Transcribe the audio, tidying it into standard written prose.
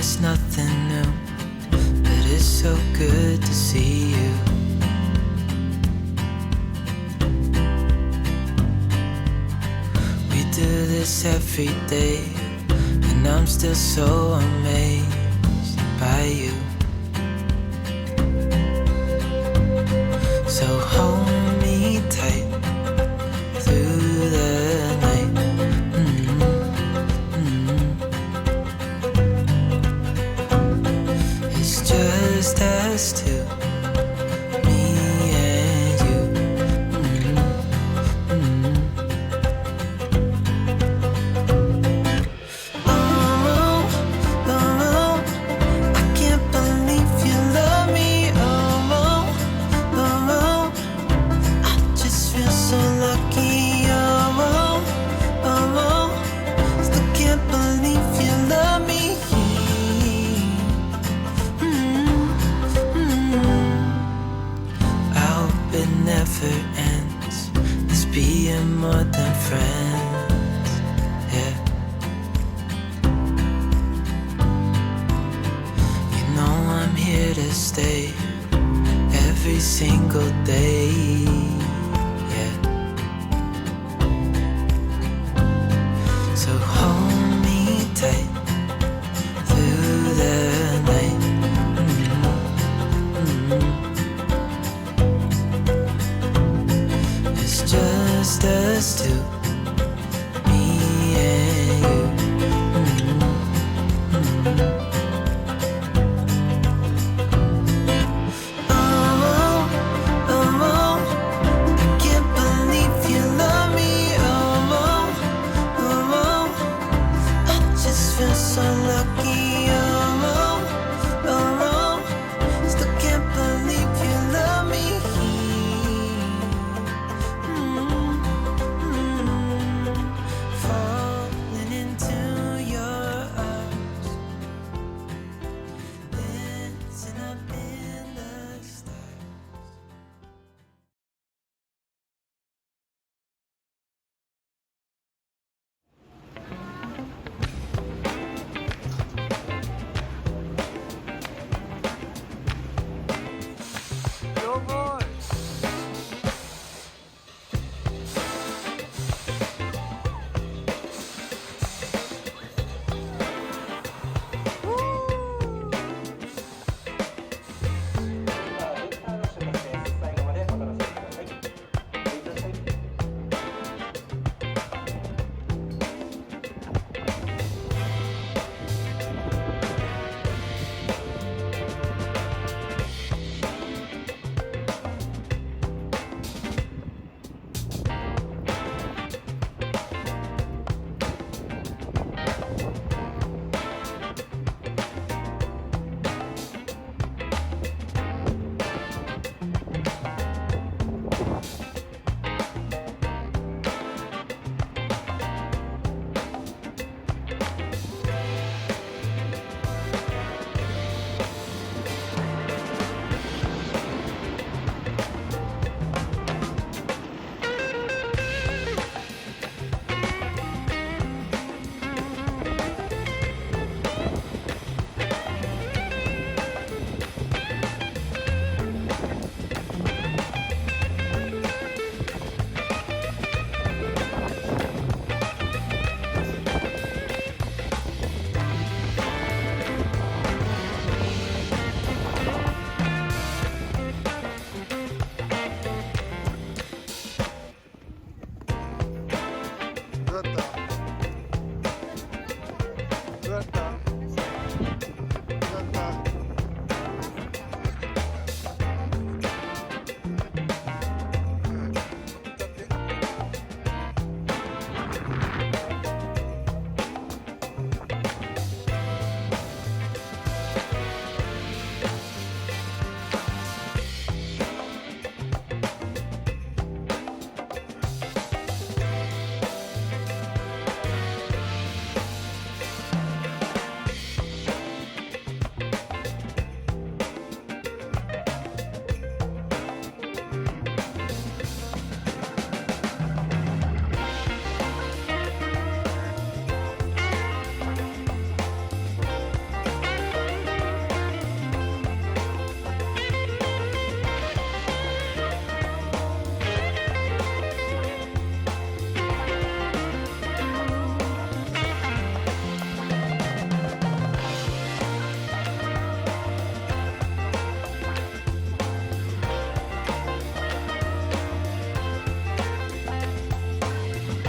it's nothing new, but it's so good to see you. We do this every day, and I'm still so amazed by you. So hold me tight through the night. It's just us two, me and you. Oh, oh, I can't believe you love me. Oh, oh, I just feel so lucky. Oh, oh, still can't believe you love me. I hope it never ends, this being more than friends, yeah. You know I'm here to stay every single day, yeah. So hold me tight through the night. It's just us two, me and you. Oh, oh, I can't believe you love me. Oh, oh, I just feel so lucky. Oh, oh, still can't believe you love me. Falling into your arms, dancing up in the stars. What the